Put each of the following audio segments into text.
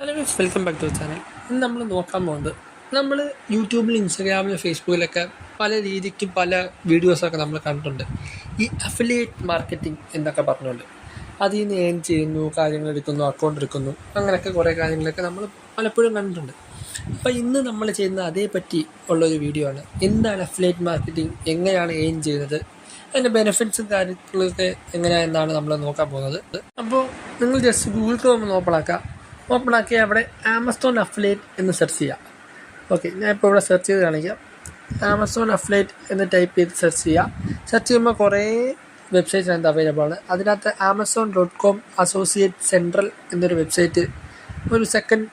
Hello guys, welcome back to channel. ഇന്ന് നമ്മൾ നോക്കാൻ പോകുന്നത് നമ്മൾ യൂട്യൂബിൽ, ഇൻസ്റ്റാഗ്രാമിൽ, ഫേസ്ബുക്കിലൊക്കെ പല രീതിക്ക് പല വീഡിയോസൊക്കെ നമ്മൾ കണ്ടിട്ടുണ്ട്. ഈ അഫിലിയേറ്റ് മാർക്കറ്റിംഗ് എന്നൊക്കെ പറഞ്ഞുകൊണ്ട് അതിൽ നിന്ന് ഏൺ ചെയ്യുന്നു, കാര്യങ്ങൾ എടുക്കുന്നു, അക്കൗണ്ട് എടുക്കുന്നു, അങ്ങനെയൊക്കെ കുറേ കാര്യങ്ങളൊക്കെ നമ്മൾ പലപ്പോഴും കണ്ടിട്ടുണ്ട്. അപ്പോൾ ഇന്ന് നമ്മൾ ചെയ്യുന്ന അതേപറ്റി ഉള്ളൊരു വീഡിയോ ആണ്. എന്താണ് അഫിലിയേറ്റ് മാർക്കറ്റിംഗ്, എങ്ങനെയാണ് ഏൺ ചെയ്യുന്നത്, അതിൻ്റെ ബെനിഫിറ്റ്സും കാര്യങ്ങളൊക്കെ എങ്ങനെയാണെന്നാണ് നമ്മൾ നോക്കാൻ പോകുന്നത്. അപ്പോൾ നിങ്ങൾ ജസ്റ്റ് ഗൂഗിൾ ക്രോം ഓപ്പൺ ആക്കി അവിടെ ആമസോൺ അഫിലിയേറ്റ് എന്ന് സെർച്ച് ചെയ്യാം. ഓക്കെ, ഞാൻ ഇപ്പോൾ ഇവിടെ സെർച്ച് ചെയ്ത് കാണിക്കാം. ആമസോൺ അഫിലിയേറ്റ് എന്ന് ടൈപ്പ് ചെയ്ത് സെർച്ച് ചെയ്യാം. സെർച്ച് ചെയ്യുമ്പോൾ കുറേ വെബ്സൈറ്റ്സ് അതിനകത്ത് അവൈലബിൾ ആണ്. അതിനകത്ത് amazon.com അസോസിയേറ്റ് സെൻട്രൽ എന്നൊരു വെബ്സൈറ്റ് ഒരു സെക്കൻഡ്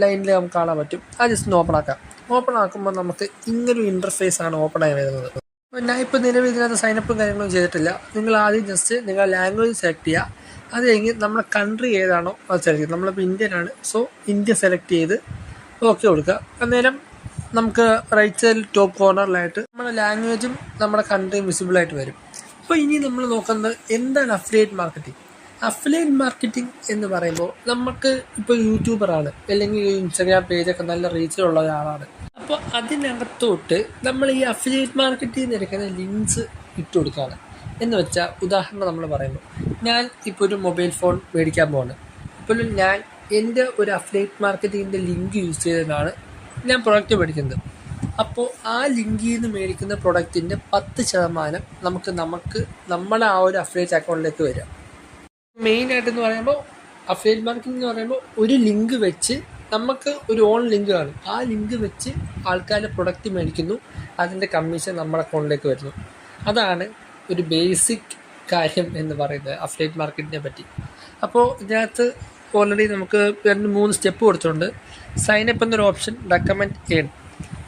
ലൈനിൽ നമുക്ക് കാണാൻ പറ്റും. അത് ജസ്റ്റ് ഒന്ന് ഓപ്പൺ ആക്കാം. ഓപ്പൺ ആക്കുമ്പോൾ നമുക്ക് ഇങ്ങനൊരു ഇൻ്റർഫേസ് ആണ് ഓപ്പൺ ആയി വരുന്നത്. ഞാൻ ഇപ്പോൾ നിലവിൽ ഇതിനകത്ത് സൈനപ്പും കാര്യങ്ങളും ചെയ്തിട്ടില്ല. നിങ്ങൾ ആദ്യം ജസ്റ്റ് നിങ്ങൾ ലാംഗ്വേജ് സെലക്ട് ചെയ്യുക. അത് കഴിഞ്ഞ് നമ്മുടെ കൺട്രി ഏതാണോ അത് സെലക്ട് ചെയ്യുക. നമ്മളിപ്പോൾ ഇന്ത്യനാണ്, സോ ഇന്ത്യ സെലക്ട് ചെയ്ത് ഓക്കെ കൊടുക്കുക. അന്നേരം നമുക്ക് റൈറ്റ് സൈഡിൽ ടോപ്പ് കോർണറിലായിട്ട് നമ്മുടെ ലാംഗ്വേജും നമ്മുടെ കൺട്രിയും വിസിബിളായിട്ട് വരും. അപ്പോൾ ഇനി നമ്മൾ നോക്കുന്നത് എന്താണ് അഫിലിയേറ്റ് മാർക്കറ്റിംഗ്. അഫിലിയേറ്റ് മാർക്കറ്റിംഗ് എന്ന് പറയുമ്പോൾ നമുക്ക് ഇപ്പോൾ യൂട്യൂബറാണ്, അല്ലെങ്കിൽ ഇൻസ്റ്റാഗ്രാം പേജൊക്കെ നല്ല റീച്ചിലുള്ള ഒരാളാണ്. അപ്പോൾ അതിനകത്തോട്ട് നമ്മൾ ഈ അഫിലിയേറ്റ് മാർക്കറ്റിംഗ് നിരക്കുന്ന ലിങ്ക്സ് ഇട്ട് കൊടുക്കുകയാണ്. എന്ന് വെച്ചാൽ ഉദാഹരണം നമ്മൾ പറയുമ്പോൾ, ഞാൻ ഇപ്പോൾ ഒരു മൊബൈൽ ഫോൺ മേടിക്കാൻ പോകുന്നത്. ഇപ്പോൾ ഞാൻ എൻ്റെ ഒരു അഫിലിയേറ്റ് മാർക്കറ്റിങ്ങിൻ്റെ ലിങ്ക് യൂസ് ചെയ്തതാണ് ഞാൻ പ്രൊഡക്റ്റ് മേടിക്കുന്നത്. അപ്പോൾ ആ ലിങ്കിൽ നിന്ന് മേടിക്കുന്ന പ്രൊഡക്റ്റിൻ്റെ 10% നമുക്ക് നമ്മുടെ ആ ഒരു അഫിലിയേറ്റ് അക്കൗണ്ടിലേക്ക് വരിക. മെയിനായിട്ടെന്ന് പറയുമ്പോൾ അഫിലിയേറ്റ് മാർക്കറ്റിംഗ് എന്ന് പറയുമ്പോൾ ഒരു ലിങ്ക് വെച്ച് നമുക്ക് ഒരു ഓൺ ലിങ്ക് കാണും. ആ ലിങ്ക് വെച്ച് ആൾക്കാരുടെ പ്രൊഡക്റ്റ് മേടിക്കുന്നു, അതിൻ്റെ കമ്മീഷൻ നമ്മുടെ അക്കൗണ്ടിലേക്ക് വരുന്നു. അതാണ് ഒരു ബേസിക് കാര്യം എന്ന് പറയുന്നത് അഫിലിയേറ്റ് മാർക്കറ്റിനെ പറ്റി. അപ്പോൾ ഇതിനകത്ത് ഓൾറെഡി നമുക്ക് 2-3 സ്റ്റെപ്പ് കൊടുത്തിട്ടുണ്ട്. സൈനപ്പ് എന്നൊരു ഓപ്ഷൻ, റെക്കമെൻഡ് ഏൺ.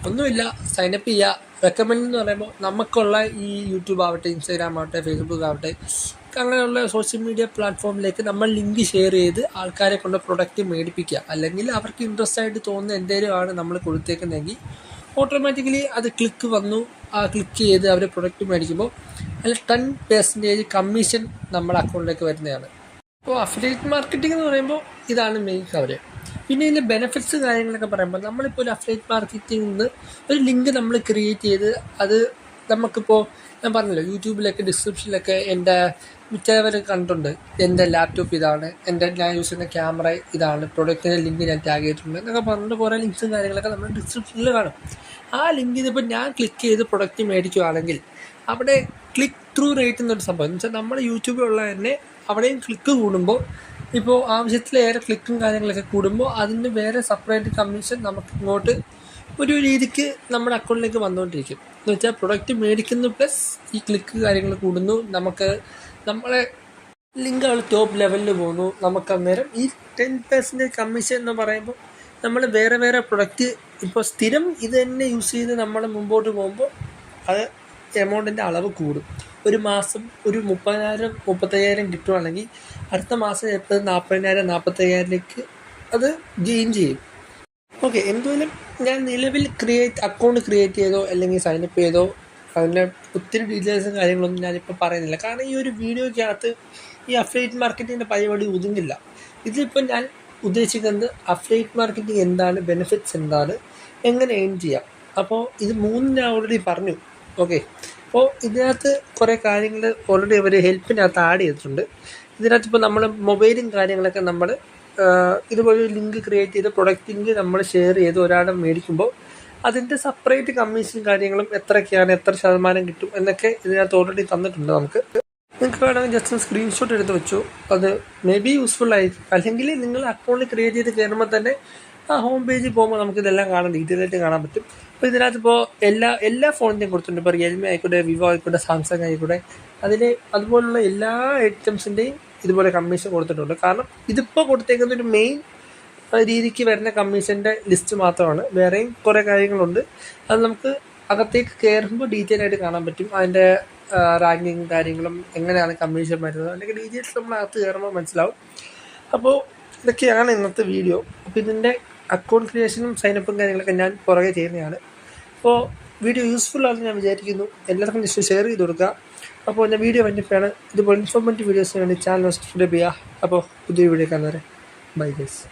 ഒന്നുമില്ല, സൈനപ്പ് ചെയ്യുക. റെക്കമെൻഡ് എന്ന് പറയുമ്പോൾ നമുക്കുള്ള ഈ യൂട്യൂബ് ആവട്ടെ, ഇൻസ്റ്റാഗ്രാം ആവട്ടെ, ഫേസ്ബുക്ക് ആവട്ടെ, അങ്ങനെയുള്ള സോഷ്യൽ മീഡിയ പ്ലാറ്റ്ഫോമിലേക്ക് നമ്മൾ ലിങ്ക് ഷെയർ ചെയ്ത് ആൾക്കാരെ കൊണ്ട് പ്രൊഡക്റ്റ് മേടിപ്പിക്കുക. അല്ലെങ്കിൽ അവർക്ക് ഇൻട്രസ്റ്റ് ആയിട്ട് തോന്നുന്ന എന്തെങ്കിലും ആണ് നമ്മൾ കൊടുത്തേക്കുന്നതെങ്കിൽ ഓട്ടോമാറ്റിക്കലി അത് ക്ലിക്ക് വന്നു. ആ ക്ലിക്ക് ചെയ്ത് അവർ പ്രൊഡക്റ്റ് മേടിക്കുമ്പോൾ അതിൽ 10% കമ്മീഷൻ നമ്മുടെ അക്കൗണ്ടിലേക്ക് വരുന്നതാണ്. അപ്പോൾ അഫിലിയേറ്റ് മാർക്കറ്റിംഗ് എന്ന് പറയുമ്പോൾ ഇതാണ് മെയിൻ കാര്യം. പിന്നെ ഇതിൻ്റെ ബെനിഫിറ്റ്സ് കാര്യങ്ങളൊക്കെ പറയുമ്പോൾ, നമ്മളിപ്പോൾ ഒരു അഫിലിയേറ്റ് മാർക്കറ്റിംഗിൽ നിന്ന് ഒരു ലിങ്ക് നമ്മൾ ക്രിയേറ്റ് ചെയ്ത് അത് നമുക്കിപ്പോൾ ഞാൻ പറഞ്ഞല്ലോ, യൂട്യൂബിലൊക്കെ ഡിസ്ക്രിപ്ഷനിലൊക്കെ എൻ്റെ മിക്കവർ കണ്ടിട്ടുണ്ട്. എൻ്റെ ലാപ്ടോപ്പ് ഇതാണ്, ഞാൻ യൂസ് ചെയ്യുന്ന ക്യാമറ ഇതാണ്, പ്രൊഡക്റ്റിൻ്റെ ലിങ്ക് ഞാൻ ടാഗ് ചെയ്തിട്ടുണ്ട് എന്നൊക്കെ പറഞ്ഞിട്ട് കുറേ ലിങ്ക്സും കാര്യങ്ങളൊക്കെ നമ്മൾ ഡിസ്ക്രിപ്ഷനിൽ കാണും. ആ ലിങ്കിൽ ഇപ്പോൾ ഞാൻ ക്ലിക്ക് ചെയ്ത് പ്രൊഡക്റ്റ് മേടിക്കുകയാണെങ്കിൽ അവിടെ ക്ലിക്ക് ത്രൂ റേറ്റ് എന്നൊരു സംഭവം എന്ന് വെച്ചാൽ നമ്മുടെ യൂട്യൂബിലുള്ള തന്നെ അവിടെയും ക്ലിക്ക് കൂടുമ്പോൾ, ഇപ്പോൾ ആവശ്യത്തിലേറെ ക്ലിക്കും കാര്യങ്ങളൊക്കെ കൂടുമ്പോൾ അതിന് വേറെ സെപ്പറേറ്റ് കമ്മീഷൻ നമുക്ക് ഇങ്ങോട്ട് ഒരു രീതിക്ക് നമ്മുടെ അക്കൗണ്ടിലേക്ക് വന്നുകൊണ്ടിരിക്കും. എന്ന് വെച്ചാൽ പ്രൊഡക്റ്റ് മേടിക്കുന്നു പ്ലസ് ഈ ക്ലിക്ക് കാര്യങ്ങൾ കൂടുന്നു, നമുക്ക് നമ്മളെ ലിങ്കുകൾ ടോപ്പ് ലെവലിൽ പോകുന്നു. നമുക്ക് അന്നേരം ഈ 10% കമ്മീഷൻ എന്ന് പറയുമ്പോൾ നമ്മൾ വേറെ പ്രൊഡക്റ്റ് ഇപ്പോൾ സ്ഥിരം ഇത് തന്നെ യൂസ് ചെയ്ത് നമ്മൾ മുമ്പോട്ട് പോകുമ്പോൾ അത് എമൗണ്ടിൻ്റെ അളവ് കൂടും. ഒരു മാസം ഒരു 30,000-35,000 കിട്ടുവാണെങ്കിൽ അടുത്ത മാസം എപ്പോഴും 40,000-45,000ലേക്ക് അത് ഗെയിൻ ചെയ്യും. ഓക്കെ, എന്തുമായാലും ഞാൻ നിലവിൽ അക്കൗണ്ട് ക്രിയേറ്റ് ചെയ്തോ അല്ലെങ്കിൽ സൈനപ്പ് ചെയ്തോ അതിൻ്റെ ഒത്തിരി ഡീറ്റെയിൽസും കാര്യങ്ങളൊന്നും ഞാനിപ്പോൾ പറയുന്നില്ല. കാരണം ഈ ഒരു വീഡിയോയ്ക്കകത്ത് ഈ അഫിലിയേറ്റ് മാർക്കറ്റിങ്ങിൻ്റെ പരിപാടി ഒതുങ്ങില്ല. ഇതിലിപ്പോൾ ഞാൻ ഉദ്ദേശിക്കുന്നത് അഫിലിയേറ്റ് മാർക്കറ്റിംഗ് എന്താണ്, ബെനിഫിറ്റ്സ് എന്താണ്, എങ്ങനെ ഏൺ ചെയ്യാം. അപ്പോൾ ഇത് 3 ഞാൻ ഓൾറെഡി പറഞ്ഞു. ഓക്കെ, അപ്പോൾ ഇതിനകത്ത് കുറേ കാര്യങ്ങൾ ഓൾറെഡി അവർ ഹെൽപ്പിനകത്ത് ആഡ് ചെയ്തിട്ടുണ്ട്. ഇതിനകത്ത് ഇപ്പോൾ നമ്മൾ മൊബൈലും കാര്യങ്ങളൊക്കെ നമ്മൾ ഇതുപോലെ ലിങ്ക് ക്രിയേറ്റ് ചെയ്ത് പ്രൊഡക്റ്റ് ലിങ്ക് നമ്മൾ ഷെയർ ചെയ്ത് ഒരാളെ മേടിക്കുമ്പോൾ അതിൻ്റെ സെപ്പറേറ്റ് കമ്മീഷൻ കാര്യങ്ങളും എത്രയൊക്കെയാണ്, എത്ര ശതമാനം കിട്ടും എന്നൊക്കെ ഇതിനകത്ത് ഓൾറെഡി തന്നിട്ടുണ്ട്. നിങ്ങൾക്ക് വേണമെങ്കിൽ ജസ്റ്റ് സ്ക്രീൻഷോട്ട് എടുത്ത് വെച്ചു, അത് മേ ബി യൂസ്ഫുൾ ആയിരിക്കും. അല്ലെങ്കിൽ നിങ്ങൾ അക്കൗണ്ട് ക്രിയേറ്റ് ചെയ്ത് കയറുമ്പോൾ തന്നെ ആ ഹോം പേജിൽ പോകുമ്പോൾ നമുക്കിതെല്ലാം കാണാൻ ഡീറ്റെയിൽ ആയിട്ട് കാണാൻ പറ്റും. അപ്പോൾ ഇതിനകത്ത് ഇപ്പോൾ എല്ലാ ഫോണിൻ്റെയും കൊടുത്തിട്ടുണ്ട്. ഇപ്പോൾ റിയൽമി ആയിക്കോട്ടെ, വിവോ ആയിക്കോട്ടെ, സാംസങ് ആയിക്കോട്ടെ, അതുപോലുള്ള എല്ലാ ഐറ്റംസിൻ്റെയും ഇതുപോലെ കമ്മീഷൻ കൊടുത്തിട്ടുണ്ട്. കാരണം ഇതിപ്പോൾ കൊടുത്തേക്കുന്ന ഒരു മെയിൻ രീതിക്ക് വരുന്ന കമ്മീഷൻ്റെ ലിസ്റ്റ് മാത്രമാണ്. വേറെയും കുറേ കാര്യങ്ങളുണ്ട്. അത് നമുക്ക് അകത്തേക്ക് കയറുമ്പോൾ ഡീറ്റെയിൽ ആയിട്ട് കാണാൻ പറ്റും. അതിൻ്റെ റാങ്കിങ് കാര്യങ്ങളും എങ്ങനെയാണ് കമ്മീഷൻ വരുന്നത്, അല്ലെങ്കിൽ ഡീറ്റെയിൽസ് നമ്മൾ അകത്ത് കയറുമ്പോൾ മനസ്സിലാവും. അപ്പോൾ ഇതൊക്കെയാണ് ഇന്നത്തെ വീഡിയോ. അപ്പോൾ ഇതിൻ്റെ അക്കൗണ്ട് ക്രിയേഷനും സൈനപ്പും കാര്യങ്ങളൊക്കെ ഞാൻ പുറകെ ചെയ്യുന്നതാണ്. അപ്പോൾ വീഡിയോ യൂസ്ഫുൾ ആണെന്ന് ഞാൻ വിചാരിക്കുന്നു. എല്ലാവർക്കും ജസ്റ്റ് ഷെയർ ചെയ്ത് കൊടുക്കുക. അപ്പോൾ ഞാൻ വീഡിയോ വന്നിട്ടാണ് ഇതുപോലെ ഇൻഫോർമേറ്റീവ് വീഡിയോസിന് വേണ്ടി ചാനൽ സബ്സ്ക്രൈബ് ചെയ്യുക. അപ്പോൾ പുതിയ വീഡിയോ കാണുന്നവരെ ബൈ ഗൈസ്.